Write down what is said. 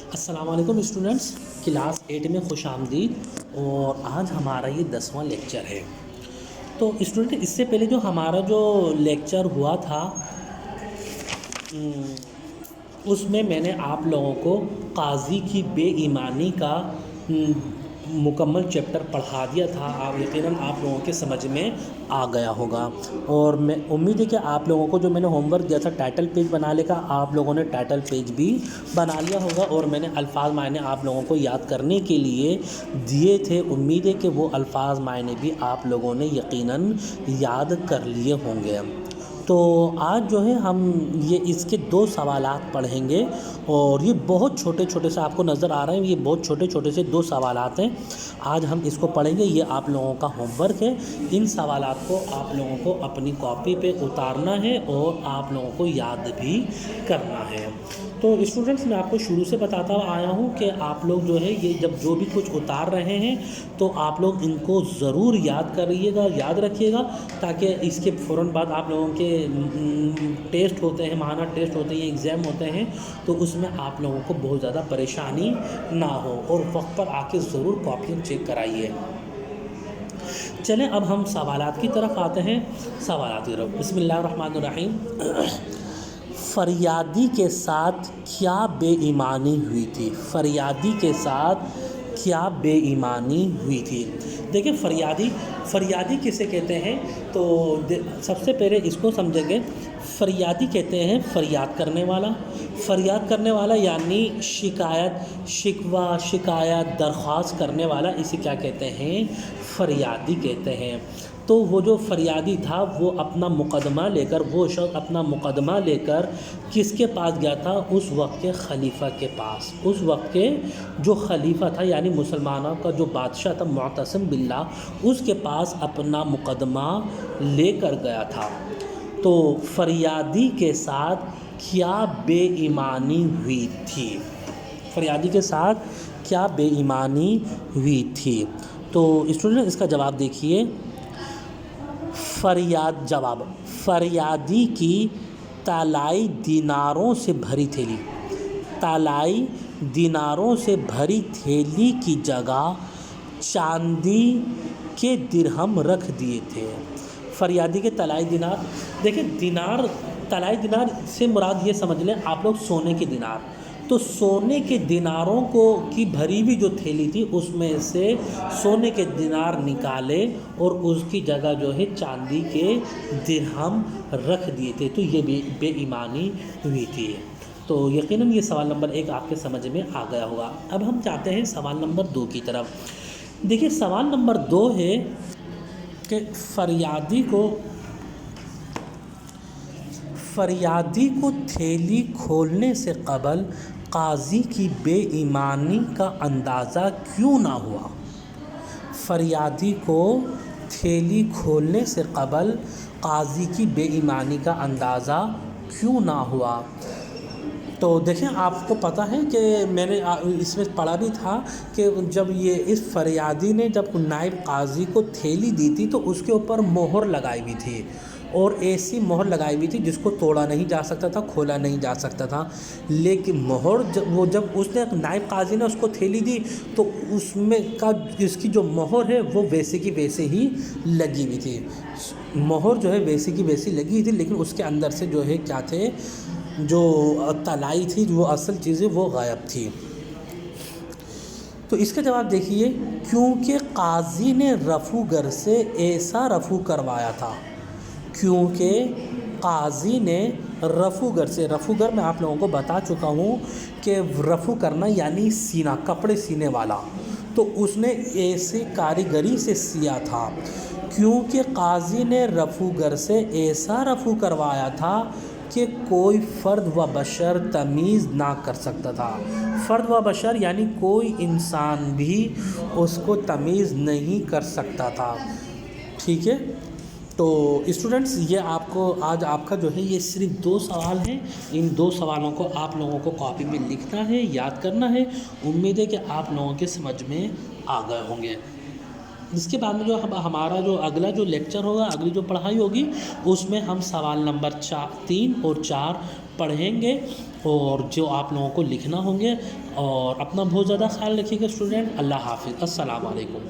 السلام علیکم students, class 8 میں خوش آمدید۔ اور آج ہمارا یہ 10واں لیکچر ہے۔ تو اسٹوڈنٹ اس سے پہلے جو ہمارا جو لیکچر ہوا تھا اس میں نے آپ لوگوں کو قاضی کی بے ایمانی کا مکمل چیپٹر پڑھا دیا تھا۔ آپ یقیناً آپ لوگوں کے سمجھ میں آ گیا ہوگا، اور میں امید ہے کہ آپ لوگوں کو جو میں نے ہوم ورک دیا تھا ٹائٹل پیج بنانے کا، آپ لوگوں نے ٹائٹل پیج بھی بنا لیا ہوگا، اور میں نے الفاظ معنی آپ لوگوں کو یاد کرنے کے لیے دیے تھے۔ امید ہے کہ وہ الفاظ معنی بھی آپ لوگوں نے یقیناً یاد کر لیے ہوں گے۔ تو آج جو ہے ہم یہ اس کے 2 سوالات پڑھیں گے، اور یہ بہت چھوٹے چھوٹے سے آپ کو نظر آ رہے ہیں، یہ بہت چھوٹے چھوٹے سے 2 سوالات ہیں۔ آج ہم اس کو پڑھیں گے، یہ آپ لوگوں کا ہوم ورک ہے۔ ان سوالات کو آپ لوگوں کو اپنی کاپی پہ اتارنا ہے اور آپ لوگوں کو یاد بھی کرنا ہے۔ تو اسٹوڈنٹس میں آپ کو شروع سے بتاتا آیا ہوں کہ آپ لوگ جو ہے یہ جب جو بھی کچھ اتار رہے ہیں تو آپ لوگ ان کو ضرور یاد کریے گا، یاد رکھیے گا، تاکہ اس کے فوراً بعد آپ لوگوں کے ٹیسٹ ہوتے ہیں، ماہانہ ٹیسٹ ہوتے ہیں، ایگزام ہوتے ہیں، تو اس میں آپ لوگوں کو بہت زیادہ پریشانی نہ ہو، اور وقت پر آ کے ضرور کاپیاں چیک کرائیے۔ چلیں اب ہم سوالات کی طرف آتے ہیں۔ سوالات کی طرف بسم اللہ الرحمن الرحیم۔ فریادی کے ساتھ کیا بے ایمانی ہوئی تھی؟ فریادی کے ساتھ کیا بے ایمانی ہوئی تھی؟ دیکھیں فریادی کسے کہتے ہیں؟ تو سب سے پہلے اس کو سمجھیں گے۔ فریادی کہتے ہیں فریاد کرنے والا۔ فریاد کرنے والا یعنی شکایت درخواست کرنے والا، اسے کیا کہتے ہیں؟ فریادی کہتے ہیں۔ تو وہ جو فریادی تھا وہ اپنا مقدمہ لے کر، وہ شخص اپنا مقدمہ لے کر کس کے پاس گیا تھا؟ اس وقت کے خلیفہ کے پاس۔ اس وقت کے جو خلیفہ تھا یعنی مسلمانوں کا جو بادشاہ تھا معتصم باللہ، اس کے پاس اپنا مقدمہ لے کر گیا تھا۔ تو فریادی کے ساتھ کیا بے ایمانی ہوئی تھی؟ فریادی کے ساتھ کیا بے ایمانی ہوئی تھی؟ تو اسٹوڈنٹ اس کا جواب دیکھیے۔ فریادی کی طلائی دیناروں سے بھری تھیلی۔ طلائی دیناروں سے بھری تھیلی کی جگہ چاندی کے درہم رکھ دیے تھے۔ فریادی کے طلائی دینار، دیکھیں طلائی دینار سے مراد یہ سمجھ لیں آپ لوگ سونے کے دینار۔ تو سونے کے دیناروں کی بھری ہوئی جو تھیلی تھی اس میں سے سونے کے دینار نکالے اور اس کی جگہ جو ہے چاندی کے درہم رکھ دیے تھے، تو یہ بے ایمانی ہوئی تھی۔ تو یقیناً یہ سوال نمبر 1 آپ کے سمجھ میں آ گیا ہوگا۔ اب ہم چاہتے ہیں سوال نمبر 2 کی طرف۔ دیکھیے سوال نمبر 2 ہے کہ فریادی کو تھیلی کھولنے سے قبل قاضی کی بے ایمانی کا اندازہ کیوں نہ ہوا؟ فریادی کو تھیلی کھولنے سے قبل قاضی کی بے ایمانی کا اندازہ کیوں نہ ہوا؟ تو دیکھیں آپ کو پتہ ہے کہ میں نے اس میں پڑھا بھی تھا کہ جب اس فریادی نے جب نائب قاضی کو تھیلی دی تھی تو اس کے اوپر مہر لگائی ہوئی تھی، اور ایسی مہر لگائی ہوئی تھی جس کو توڑا نہیں جا سکتا تھا، کھولا نہیں جا سکتا تھا۔ لیکن مہر جب اس نے نائب قاضی نے اس کو تھیلی دی تو اس کی جو مہر ہے وہ ویسے کی ویسے ہی لگی ہوئی تھی۔ مہر جو ہے ویسے کی ویسی لگی ہوئی تھی، لیکن اس کے اندر سے جو ہے کیا تھے، جو طلائی تھی، وہ اصل چیزیں وہ غائب تھی۔ تو اس کا جواب دیکھیے، کیونکہ قاضی نے رفوگر سے ایسا رفو کروایا تھا۔ کیونکہ قاضی نے رفوگر میں آپ لوگوں کو بتا چکا ہوں کہ رفو کرنا یعنی سینا، کپڑے سینے والا، تو اس نے ایسی کاریگری سے سیا تھا۔ کیونکہ قاضی نے رفوگر سے ایسا رفو کروایا تھا کہ کوئی فرد و بشر تمیز نہ کر سکتا تھا۔ فرد و بشر یعنی کوئی انسان بھی اس کو تمیز نہیں کر سکتا تھا۔ ٹھیک ہے، تو اسٹوڈنٹس یہ آج آپ کا جو ہے یہ صرف 2 سوال ہیں۔ ان 2 سوالوں کو آپ لوگوں کو کاپی میں لکھنا ہے، یاد کرنا ہے۔ امید ہے کہ آپ لوگوں کے سمجھ میں آ گئے ہوں گے۔ اس کے بعد میں جو ہمارا جو اگلا جو لیکچر ہوگا، اگلی جو پڑھائی ہوگی، اس میں ہم سوال نمبر 3 اور 4 پڑھیں گے، اور جو آپ لوگوں کو لکھنا ہوں گے. اور اپنا بہت زیادہ خیال رکھیے گا اسٹوڈنٹ. اللہ حافظ. السلام علیکم.